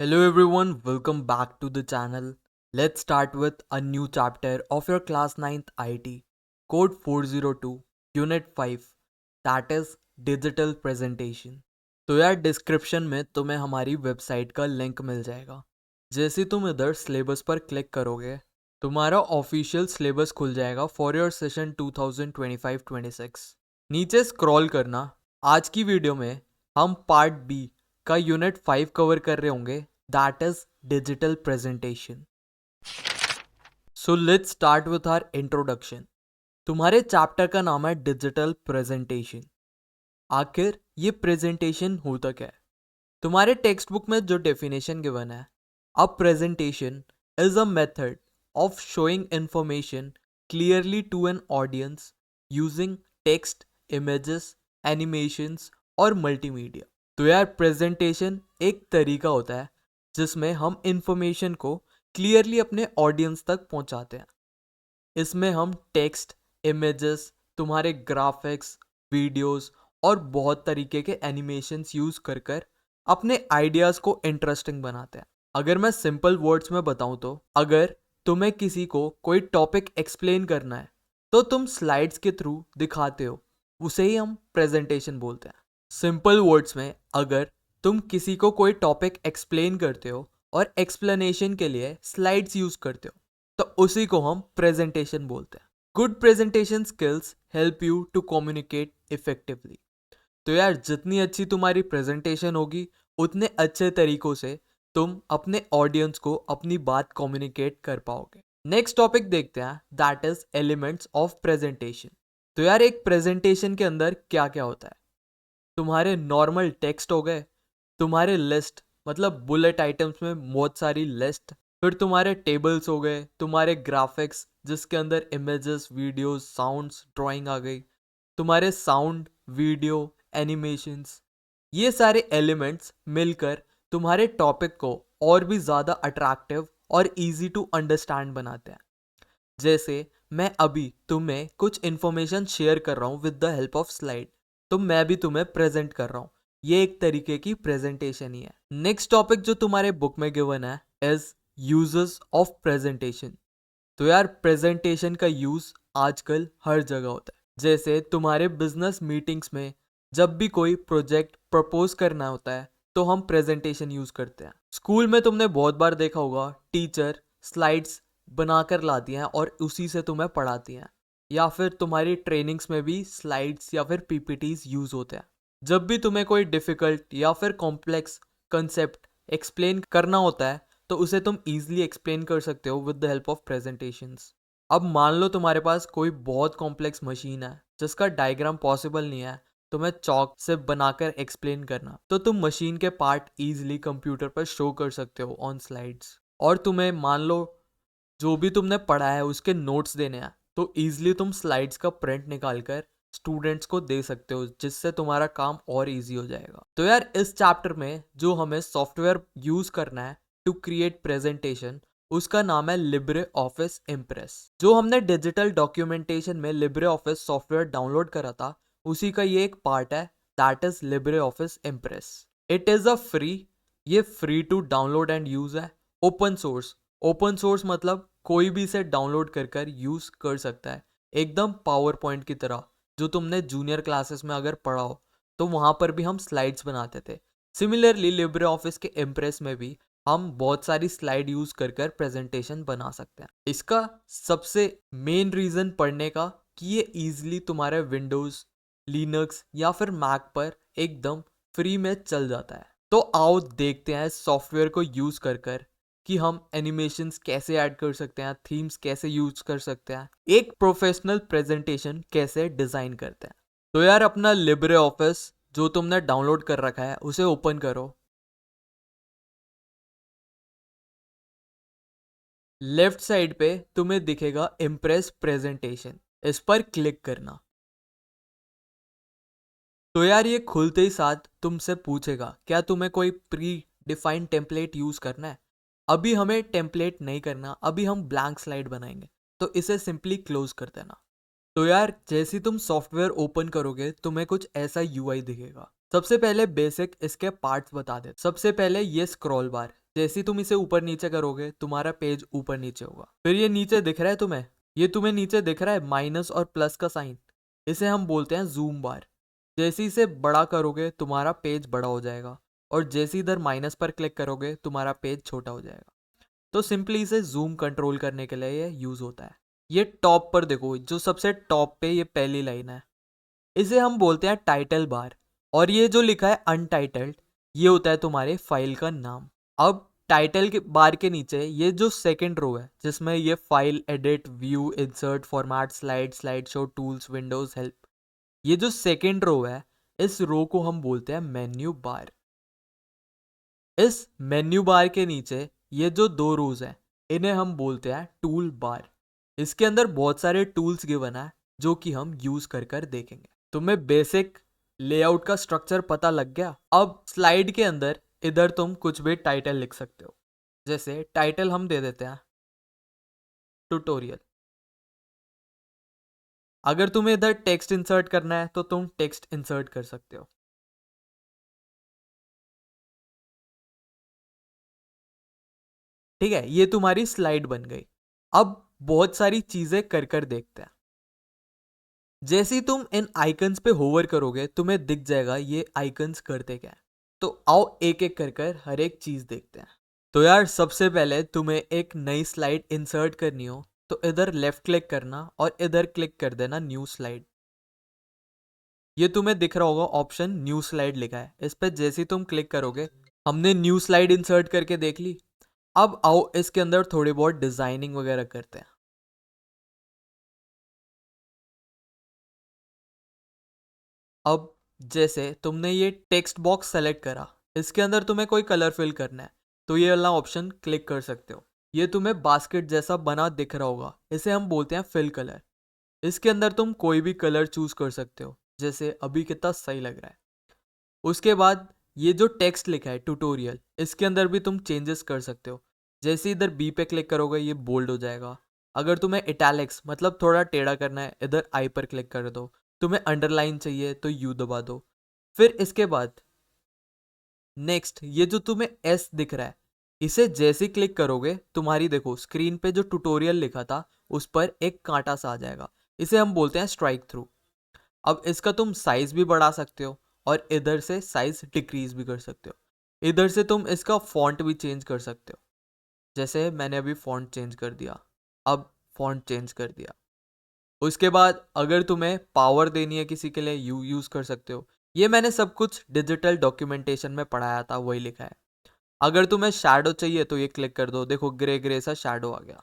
Hello everyone, welcome back to the channel. Let's start with a new chapter of your class 9th IT, code 402, unit 5, that is digital presentation. तो यार description में तुम्हें हमारी website का link मिल जाएगा। जैसे तुम इधर सिलेबस पर क्लिक करोगे, तुम्हारा ऑफिशियल सिलेबस खुल जाएगा फॉर योर सेशन 2025-26। नीचे स्क्रॉल करना। आज की वीडियो में हम पार्ट बी का यूनिट 5 कवर कर रहे होंगे, that is digital presentation. So let's start with our introduction. तुम्हारे चैप्टर का नाम है डिजिटल प्रेजेंटेशन। आखिर ये प्रेजेंटेशन होता क्या है? तुम्हारे टेक्स्ट बुक में जो डेफिनेशन गिवन है, a presentation is a method of showing information clearly to an audience using text, images, animations और मल्टीमीडिया। तो यार प्रेजेंटेशन एक तरीका होता है जिसमें हम इंफॉर्मेशन को क्लियरली अपने ऑडियंस तक पहुंचाते हैं। इसमें हम टेक्स्ट, इमेजेस, तुम्हारे ग्राफिक्स, वीडियोस और बहुत तरीके के एनिमेशंस यूज कर कर अपने आइडियाज को इंटरेस्टिंग बनाते हैं। अगर मैं सिंपल वर्ड्स में बताऊं तो अगर तुम्हें किसी को कोई टॉपिक एक्सप्लेन करना है तो तुम स्लाइड्स के थ्रू दिखाते हो, उसे ही हम प्रेजेंटेशन बोलते हैं। सिंपल वर्ड्स में अगर तुम किसी को कोई टॉपिक एक्सप्लेन करते हो और एक्सप्लेनेशन के लिए स्लाइड्स यूज करते हो तो उसी को हम प्रेजेंटेशन बोलते हैं। Good presentation skills help you to communicate effectively. तो यार जितनी अच्छी तुम्हारी प्रेजेंटेशन होगी उतने अच्छे तरीकों से तुम अपने ऑडियंस को अपनी बात कम्युनिकेट कर पाओगे। नेक्स्ट टॉपिक देखते हैं, that is elements of presentation. तो यार एक प्रेजेंटेशन के अंदर क्या क्या होता है? तुम्हारे नॉर्मल टेक्स्ट हो गए, तुम्हारे लिस्ट मतलब बुलेट आइटम्स में बहुत सारी लिस्ट, फिर तुम्हारे टेबल्स हो गए, तुम्हारे ग्राफिक्स जिसके अंदर इमेजेस, वीडियोस, साउंड्स, ड्राइंग आ गई, तुम्हारे साउंड, वीडियो, एनिमेशंस। ये सारे एलिमेंट्स मिलकर तुम्हारे टॉपिक को और भी ज़्यादा अट्रैक्टिव और इजी टू अंडरस्टैंड बनाते हैं। जैसे मैं अभी तुम्हें कुछ इन्फॉर्मेशन शेयर कर रहा हूँ with the help of slide, तो मैं भी तुम्हें प्रेजेंट कर रहा हूँ। ये एक तरीके की प्रेजेंटेशन ही है। नेक्स्ट टॉपिक जो तुम्हारे बुक में गिवन है इज यूजेस ऑफ प्रेजेंटेशन। तो यार प्रेजेंटेशन का यूज आजकल हर जगह होता है। जैसे तुम्हारे बिजनेस मीटिंग्स में जब भी कोई प्रोजेक्ट प्रपोज करना होता है तो हम प्रेजेंटेशन यूज करते हैं। स्कूल में तुमने बहुत बार देखा होगा, टीचर स्लाइड्स बनाकर लाती हैं और उसी से तुम्हें पढ़ाती हैं, या फिर तुम्हारी ट्रेनिंग्स में भी स्लाइड्स या फिर पीपीटीज यूज होते हैं। जब भी तुम्हें कोई डिफिकल्ट या फिर कॉम्प्लेक्स कंसेप्ट एक्सप्लेन करना होता है तो उसे तुम इजीली एक्सप्लेन कर सकते हो with the help of presentations. अब मान लो तुम्हारे पास कोई बहुत कॉम्प्लेक्स मशीन है जिसका डायग्राम पॉसिबल नहीं है तुम्हें चौक से बनाकर एक्सप्लेन करना, तो तुम मशीन के पार्ट इजीली कंप्यूटर पर शो कर सकते हो ऑन स्लाइड्स। और तुम्हें मान लो जो भी तुमने पढ़ा है उसके नोट्स देने हैं तो इजीली तुम स्लाइड्स का प्रिंट निकाल कर स्टूडेंट्स को दे सकते हो, जिससे तुम्हारा काम और इजी हो जाएगा। तो यार इस चैप्टर में जो हमें सॉफ्टवेयर यूज करना है टू क्रिएट प्रेजेंटेशन, उसका नाम है लिब्रे ऑफिस इम्प्रेस। जो हमने डिजिटल डॉक्यूमेंटेशन में लिब्रे ऑफिस सॉफ्टवेयर डाउनलोड करा था उसी का ये एक पार्ट है, that is LibreOffice Impress. It is a free, ये free to download and use है। ओपन सोर्स, ओपन सोर्स मतलब कोई भी इसे डाउनलोड कर कर यूज कर सकता है, एकदम पावर पॉइंट की तरह। जो तुमने जूनियर क्लासेस में अगर पढ़ा हो तो वहां पर भी हम स्लाइड्स बनाते थे। सिमिलरली लिब्रे ऑफिस के इम्प्रेस में भी हम बहुत सारी स्लाइड यूज कर कर प्रेजेंटेशन बना सकते हैं। इसका सबसे मेन रीजन पढ़ने का कि ये इजीली तुम्हारे विंडोज, लिनक्स या फिर मैक पर एकदम फ्री में चल जाता है। तो आओ देखते हैं सॉफ्टवेयर को यूज कर कर कि हम एनिमेशंस कैसे ऐड कर सकते हैं, थीम्स कैसे यूज कर सकते हैं, एक प्रोफेशनल प्रेजेंटेशन कैसे डिजाइन करते हैं। तो यार अपना लिब्रे ऑफिस जो तुमने डाउनलोड कर रखा है उसे ओपन करो। लेफ्ट साइड पे तुम्हें दिखेगा इम्प्रेस प्रेजेंटेशन, इस पर क्लिक करना। तो यार ये खुलते ही साथ तुमसे पूछेगा क्या तुम्हें कोई प्री डिफाइंड टेम्पलेट यूज करना है। अभी हमें टेम्पलेट नहीं करना, अभी हम ब्लैंक स्लाइड बनाएंगे, तो इसे सिंपली क्लोज कर देना। तो यार जैसे तुम सॉफ्टवेयर ओपन करोगे तुम्हें कुछ ऐसा यूआई दिखेगा। सबसे पहले बेसिक इसके पार्ट्स बता दे। सबसे पहले ये स्क्रॉल बार, जैसे ही तुम इसे ऊपर नीचे करोगे तुम्हारा पेज ऊपर नीचे होगा। फिर ये नीचे दिख रहा है तुम्हें, ये तुम्हें नीचे दिख रहा है माइनस और प्लस का साइन, इसे हम बोलते हैं जूम बार। जैसे ही इसे बड़ा करोगे तुम्हारा पेज बड़ा हो जाएगा, और जैसे इधर माइनस पर क्लिक करोगे तुम्हारा पेज छोटा हो जाएगा। तो सिंपली इसे जूम कंट्रोल करने के लिए ये यूज होता है। ये टॉप पर देखो, जो सबसे टॉप पे ये पहली लाइन है, इसे हम बोलते हैं टाइटल बार। और ये जो लिखा है अनटाइटल्ड, ये होता है तुम्हारे फाइल का नाम। अब टाइटल के बार के नीचे ये जो सेकंड रो है जिसमें ये file, edit, view, insert, format, slide, slide show, tools, Windows, help, ये जो सेकंड रो है इस रो को हम बोलते हैं मेन्यू बार। इस मेन्यू बार के नीचे ये जो दो रोज हैं इन्हें हम बोलते हैं टूल बार। इसके अंदर बहुत सारे टूल्स गिवन है जो कि हम यूज कर कर देखेंगे। तुम्हें बेसिक लेआउट का स्ट्रक्चर पता लग गया। अब स्लाइड के अंदर इधर तुम कुछ भी टाइटल लिख सकते हो। जैसे टाइटल हम दे देते हैं ट्यूटोरियल। अगर तुम्हें इधर टेक्स्ट इंसर्ट करना है तो तुम टेक्स्ट इंसर्ट कर सकते हो। ठीक है, ये तुम्हारी स्लाइड बन गई। अब बहुत सारी चीजें कर कर देखते हैं। जैसे ही तुम इन आइकन्स पे होवर करोगे तुम्हें दिख जाएगा ये आइकन्स करते क्या है। तो आओ एक एक कर कर हर एक चीज देखते हैं। तो यार सबसे पहले तुम्हें एक नई स्लाइड इंसर्ट करनी हो तो इधर लेफ्ट क्लिक करना और इधर क्लिक कर देना न्यू स्लाइड। ये तुम्हें दिख रहा होगा ऑप्शन न्यू स्लाइड लिखा है, इस पे जैसे ही तुम क्लिक करोगे हमने न्यू स्लाइड इंसर्ट करके देख ली। अब आओ इसके अंदर थोड़ी बहुत डिजाइनिंग वगैरह करते हैं। अब जैसे तुमने ये टेक्स्ट बॉक्स सेलेक्ट करा, इसके अंदर तुम्हें कोई कलर फिल करना है तो ये वाला ऑप्शन क्लिक कर सकते हो। ये तुम्हें बास्केट जैसा बना दिख रहा होगा, इसे हम बोलते हैं फिल कलर। इसके अंदर तुम कोई भी कलर चूज कर सकते हो, जैसे अभी कितना सही लग रहा है। उसके बाद ये जो टेक्स्ट लिखा है ट्यूटोरियल, इसके अंदर भी तुम चेंजेस कर सकते हो। जैसे इधर बी पे क्लिक करोगे ये बोल्ड हो जाएगा। अगर तुम्हें इटैलिक्स मतलब थोड़ा टेढ़ा करना है इधर आई पर क्लिक कर दो। तुम्हें अंडरलाइन चाहिए तो यू दबा दो। फिर इसके बाद नेक्स्ट ये जो तुम्हें एस दिख रहा है, इसे जैसे क्लिक करोगे तुम्हारी देखो स्क्रीन पे जो ट्यूटोरियल लिखा था उस पर एक कांटा सा आ जाएगा, इसे हम बोलते हैं स्ट्राइक थ्रू। अब इसका तुम साइज भी बढ़ा सकते हो और इधर से साइज डिक्रीज भी कर सकते हो। इधर से तुम इसका फॉन्ट भी चेंज कर सकते हो, जैसे मैंने अभी फॉन्ट चेंज कर दिया। अब फॉन्ट चेंज कर दिया। उसके बाद अगर तुम्हें पावर देनी है किसी के लिए यू यूज कर सकते हो। ये मैंने सब कुछ डिजिटल डॉक्यूमेंटेशन में पढ़ाया था, वही लिखा है। अगर तुम्हें शैडो चाहिए तो ये क्लिक कर दो, देखो ग्रे ग्रे सा शैडो आ गया।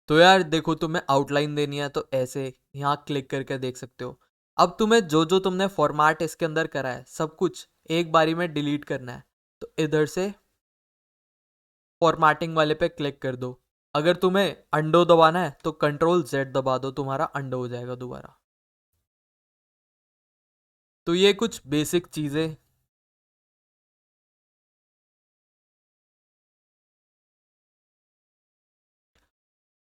तो यार देखो तुम्हें आउटलाइन देनी है तो ऐसे यहाँ क्लिक करके देख सकते हो। अब तुम्हें जो जो तुमने फॉर्मेट इसके अंदर करा है सब कुछ एक बारी में डिलीट करना है तो इधर से फॉर्मेटिंग वाले पे क्लिक कर दो। अगर तुम्हें अंडो दबाना है तो कंट्रोल जेड दबा दो, तुम्हारा अंडो हो जाएगा दोबारा। तो ये कुछ बेसिक चीजें।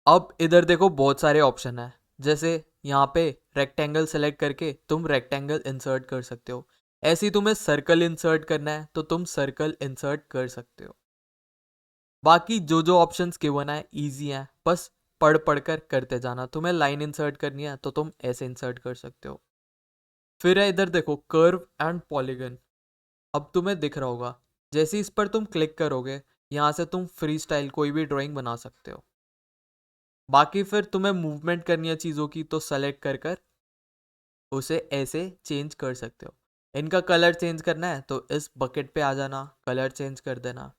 अब इधर देखो बहुत सारे ऑप्शन है। जैसे यहाँ पे रेक्टेंगल सेलेक्ट करके तुम रेक्टेंगल इंसर्ट कर सकते हो। ऐसे ही तुम्हें सर्कल इंसर्ट करना है तो तुम सर्कल इंसर्ट कर सकते हो। बाकी जो जो ऑप्शंस गिवन है इजी हैं, बस पढ़ पढ़ कर करते जाना। तुम्हें लाइन इंसर्ट करनी है तो तुम ऐसे इंसर्ट कर सकते हो। फिर है इधर देखो कर्व एंड पॉलीगन। अब तुम्हें दिख रहा होगा, जैसे इस पर तुम क्लिक करोगे यहाँ से तुम फ्री स्टाइल कोई भी ड्राइंग बना सकते हो। बाकी फिर तुम्हें मूवमेंट करनी है चीज़ों की तो सेलेक्ट कर कर उसे ऐसे चेंज कर सकते हो। इनका कलर चेंज करना है तो इस बकेट पे आ जाना, कलर चेंज कर देना।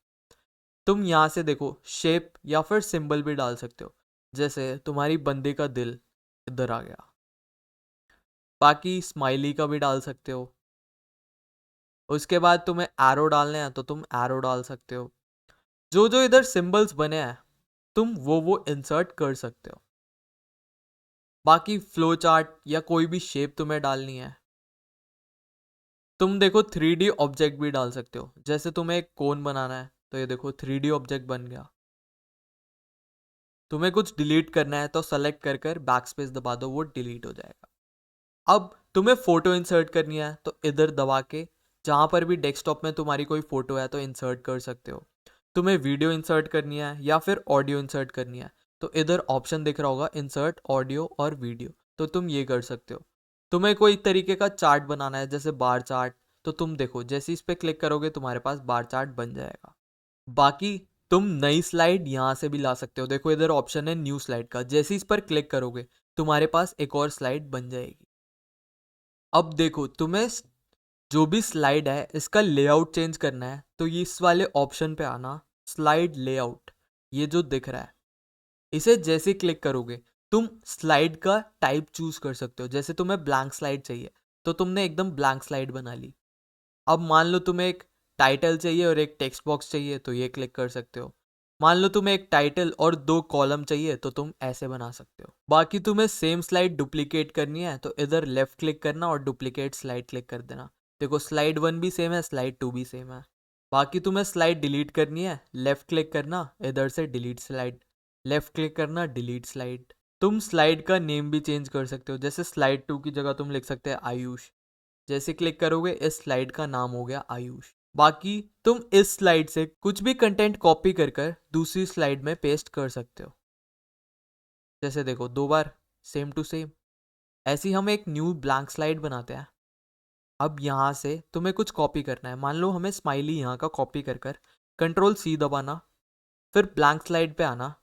तुम यहाँ से देखो शेप या फिर सिंबल भी डाल सकते हो, जैसे तुम्हारी बंदे का दिल इधर आ गया। बाकी स्माइली का भी डाल सकते हो। उसके बाद तुम्हें एरो डालने हैं तो तुम एरो डाल सकते हो। जो जो इधर सिंबल्स बने हैं तुम वो इंसर्ट कर सकते हो। बाकी फ्लो चार्ट या कोई भी शेप तुम्हें डालनी है, तुम देखो 3D ऑब्जेक्ट भी डाल सकते हो। जैसे तुम्हें एक कोन बनाना है तो ये देखो 3D ऑब्जेक्ट बन गया। तुम्हें कुछ डिलीट करना है तो सेलेक्ट कर कर बैक स्पेस दबा दो, वो डिलीट हो जाएगा। अब तुम्हें फोटो इंसर्ट करनी है तो इधर दबा के जहाँ पर भी डेस्कटॉप में तुम्हारी कोई फोटो है तो इंसर्ट कर सकते हो। तुम्हें वीडियो इंसर्ट करनी है या फिर ऑडियो इंसर्ट करनी है तो इधर ऑप्शन दिख रहा होगा इंसर्ट ऑडियो और वीडियो, तो तुम ये कर सकते हो। तुम्हें कोई तरीके का चार्ट बनाना है जैसे बार चार्ट, तो तुम देखो जैसे इस पे क्लिक करोगे तुम्हारे पास बार चार्ट बन जाएगा। बाकी तुम नई स्लाइड यहाँ से भी ला सकते हो। देखो इधर ऑप्शन है न्यू स्लाइड का, जैसे इस पर क्लिक करोगे तुम्हारे पास एक और स्लाइड बन जाएगी। अब देखो तुम्हें जो भी स्लाइड है इसका लेआउट चेंज करना है तो ये इस वाले ऑप्शन पे आना, स्लाइड लेआउट, ये जो दिख रहा है इसे जैसे क्लिक करोगे तुम स्लाइड का टाइप चूज कर सकते हो। जैसे तुम्हें ब्लैंक स्लाइड चाहिए तो तुमने एकदम ब्लैंक स्लाइड बना ली। अब मान लो तुम्हें एक टाइटल चाहिए और एक टेक्स्ट बॉक्स चाहिए तो ये क्लिक कर सकते हो। मान लो तुम्हें एक टाइटल और 2 कॉलम चाहिए तो तुम ऐसे बना सकते हो। बाकी तुम्हें सेम स्लाइड डुप्लीकेट करनी है तो इधर लेफ्ट क्लिक करना और डुप्लीकेट स्लाइड क्लिक कर देना। देखो स्लाइड 1 भी सेम है, स्लाइड 2 भी सेम है। बाकी तुम्हें स्लाइड डिलीट करनी है, लेफ्ट क्लिक करना, इधर से डिलीट स्लाइड, लेफ्ट क्लिक करना, डिलीट स्लाइड। तुम स्लाइड का नेम भी चेंज कर सकते हो, जैसे स्लाइड 2 की जगह तुम लिख सकते हैं आयुष। जैसे क्लिक करोगे इस स्लाइड का नाम हो गया आयुष। बाकी तुम इस स्लाइड से कुछ भी कंटेंट कॉपी कर कर दूसरी स्लाइड में पेस्ट कर सकते हो। जैसे देखो 2 बार सेम टू सेम। ऐसी हम एक न्यू ब्लैंक स्लाइड बनाते हैं। अब यहाँ से तुम्हें कुछ कॉपी करना है, मान लो हमें स्माइली यहाँ का कॉपी कर कर कंट्रोल सी दबाना, फिर ब्लैंक स्लाइड पे आना।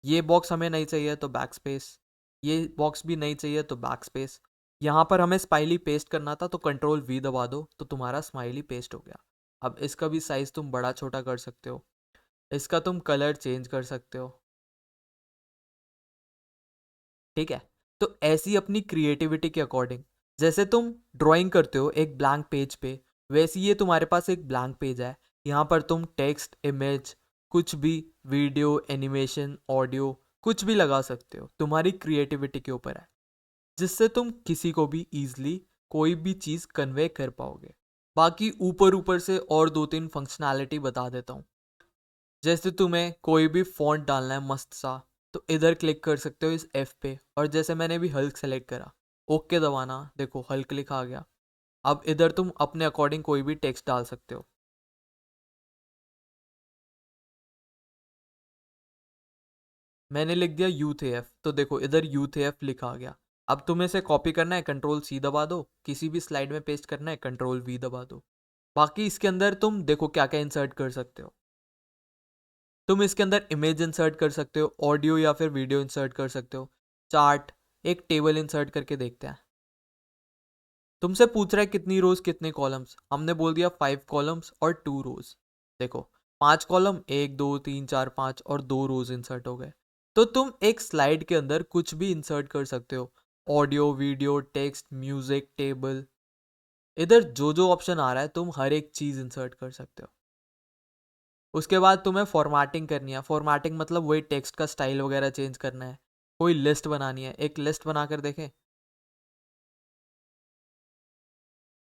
ये बॉक्स हमें नहीं चाहिए तो बैक स्पेस, ये बॉक्स भी नहीं चाहिए तो बैक स्पेस। यहाँ पर हमें स्माइली पेस्ट करना था तो कंट्रोल वी दबा दो तो तुम्हारा स्माइली पेस्ट हो गया। अब इसका भी साइज तुम बड़ा छोटा कर सकते हो, इसका तुम कलर चेंज कर सकते हो। ठीक है, तो ऐसी अपनी क्रिएटिविटी के अकॉर्डिंग, जैसे तुम ड्राइंग करते हो एक ब्लैंक पेज पे, वैसे ये तुम्हारे पास एक ब्लैंक पेज है। यहाँ पर तुम टेक्स्ट, इमेज, कुछ भी, वीडियो, एनिमेशन, ऑडियो, कुछ भी लगा सकते हो। तुम्हारी क्रिएटिविटी के ऊपर है, जिससे तुम किसी को भी ईजिली कोई भी चीज़ कन्वे कर पाओगे। बाकी ऊपर ऊपर से और 2-3 फंक्शनैलिटी बता देता हूँ। जैसे तुम्हें कोई भी फॉन्ट डालना है मस्त सा तो इधर क्लिक कर सकते हो इस एफ पे, और जैसे मैंने भी हल्क सेलेक्ट करा, ओके दबाना, देखो हल्क लिखा आ गया। अब इधर तुम अपने अकॉर्डिंग कोई भी टेक्स्ट डाल सकते हो। मैंने लिख दिया यूथ एफ तो देखो इधर यूथ एफ लिखा आ गया। अब तुम्हें इसे कॉपी करना है कंट्रोल सी दबा दो, किसी भी स्लाइड में पेस्ट करना है कंट्रोल वी दबा दो। बाकी इसके अंदर तुम देखो क्या क्या इंसर्ट कर सकते हो। तुम इसके अंदर इमेज इंसर्ट कर सकते हो, ऑडियो या फिर वीडियो इंसर्ट कर सकते हो, चार्ट, एक टेबल इंसर्ट करके देखते हैं। तुमसे पूछ रहा है कितनी रोज कितने कॉलम्स, हमने बोल दिया 5 कॉलम्स और 2 रोज। देखो 5 कॉलम, 1 2 3 4 5 और 2 रोज इंसर्ट हो गए। तो तुम एक स्लाइड के अंदर कुछ भी इंसर्ट कर सकते हो, audio, video, text, music, table. इधर जो जो ऑप्शन आ रहा है तुम हर एक चीज इंसर्ट कर सकते हो। उसके बाद तुम्हें फॉर्मेटिंग करनी है। फॉर्मेटिंग मतलब वही टेक्स्ट का स्टाइल वगैरह चेंज करना है। कोई लिस्ट बनानी है, एक लिस्ट बनाकर देखें।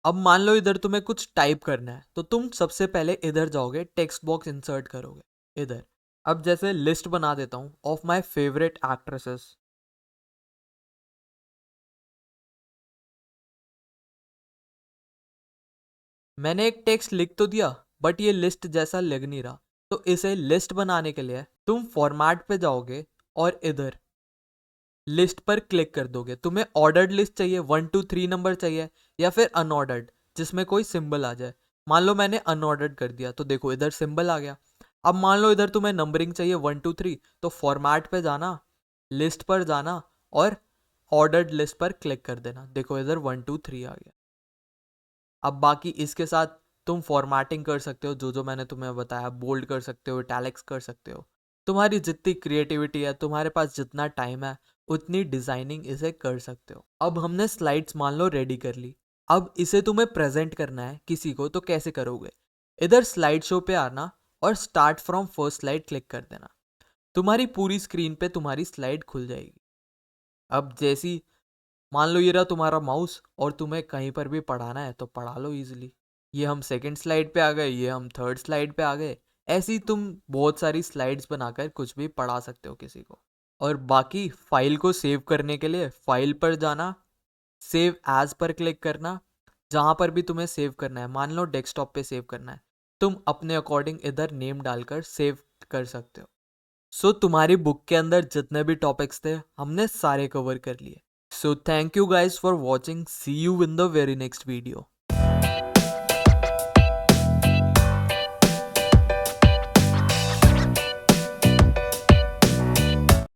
अब मान लो इधर तुम्हें कुछ टाइप करना है तो तुम सबसे पहले इधर जाओगे, टेक्स्ट बॉक्स इंसर्ट करोगे इधर। अब जैसे लिस्ट बना देता हूं ऑफ माय फेवरेट एक्ट्रेसेस। मैंने एक टेक्स्ट लिख तो दिया बट ये लिस्ट जैसा लग नहीं रहा, तो इसे लिस्ट बनाने के लिए तुम फॉर्मेट पे जाओगे और इधर लिस्ट पर क्लिक कर दोगे। तुम्हें ऑर्डर्ड लिस्ट चाहिए, 1 2 3 नंबर चाहिए, या फिर अनऑर्डर्ड जिसमें कोई सिंबल आ जाए। मान लो मैंने अनऑर्डर्ड कर दिया तो देखो इधर सिंबल आ गया। अब मान लो इधर तुम्हें नंबरिंग चाहिए 1 2 3, तो फॉर्मेट पे जाना, लिस्ट पर जाना और ऑर्डर्ड लिस्ट पर क्लिक कर देना। देखो इधर 1 2 3 आ गया। अब बाकी इसके साथ तुम फॉर्मेटिंग कर सकते हो, जो जो मैंने तुम्हें बताया, बोल्ड कर सकते हो, इटैलिक्स कर सकते हो। तुम्हारी जितनी क्रिएटिविटी है, तुम्हारे पास जितना टाइम है, उतनी डिजाइनिंग इसे कर सकते हो। अब हमने स्लाइड्स मान लो रेडी कर ली। अब इसे तुम्हें प्रेजेंट करना है किसी को तो कैसे करोगे? इधर स्लाइड शो पे आना और start from first slide click कर देना। तुम्हारी पूरी स्क्रीन पे तुम्हारी स्लाइड खुल जाएगी। अब जैसी मान लो ये रहा तुम्हारा माउस और तुम्हें कहीं पर भी पढ़ाना है तो पढ़ा लो इजीली। ये हम सेकंड स्लाइड पे आ गए, ये हम थर्ड स्लाइड पे आ गए। ऐसे ही तुम बहुत सारी स्लाइड्स बनाकर कुछ भी पढ़ा सकते हो किसी को। और बाकी फाइल को सेव करने के लिए फाइल पर जाना, सेव एज पर क्लिक करना, जहाँ पर भी तुम्हें सेव करना है, मान लो डेस्कटॉप पे सेव करना है, तुम अपने अकॉर्डिंग इधर नेम डालकर सेव कर सकते हो। सो तुम्हारी बुक के अंदर जितने भी टॉपिक्स थे हमने सारे कवर कर लिए। So thank you guys for watching, see you in the very next video.